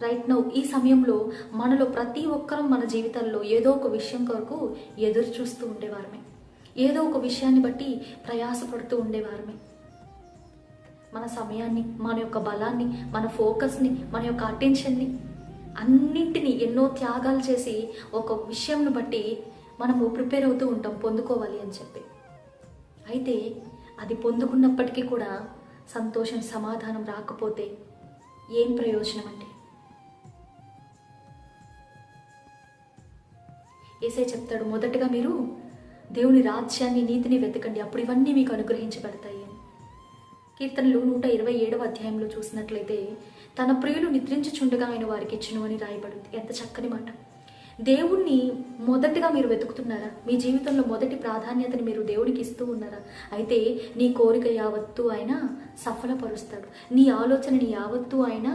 Right now ఈ సమయంలో మనలో ప్రతి ఒక్కరం మన జీవితాల్లో ఏదో ఒక విషయం కొరకు ఎదురు చూస్తూ ఉండేవారమే, ఏదో ఒక విషయాన్ని బట్టి ప్రయాసపడుతూ ఉండేవారమే. మన సమయాన్ని, మన యొక్క బలాన్ని, మన ఫోకస్ని, మన యొక్క అటెన్షన్ని అన్నింటినీ ఎన్నో త్యాగాలు చేసి ఒక విషయంను బట్టి మనము ప్రిపేర్ అవుతూ ఉంటాం పొందుకోవాలి అని చెప్పి. అయితే అది పొందుకున్నప్పటికీ కూడా సంతోషం, సమాధానం రాకపోతే ఏం ప్రయోజనం అండి? యేసయ్య చెప్తాడు, మొదటగా మీరు దేవుని రాజ్యాన్ని, నీతిని వెతకండి, అప్పుడు ఇవన్నీ మీకు అనుగ్రహించబడతాయి అని. కీర్తనలు 127వ అధ్యాయంలో చూసినట్లయితే తన ప్రియులు నిద్రించుచుండగా ఆయన వారికి ఇచ్చును అని రాయబడింది. ఎంత చక్కని మాట. దేవుణ్ణి మొదటగా మీరు వెతుకుతున్నారా? మీ జీవితంలో మొదటి ప్రాధాన్యతని మీరు దేవుడికి ఇస్తూ ఉన్నారా? అయితే నీ కోరిక యావత్తు ఆయన సఫలపరుస్తాడు, నీ ఆలోచనని యావత్తు ఆయన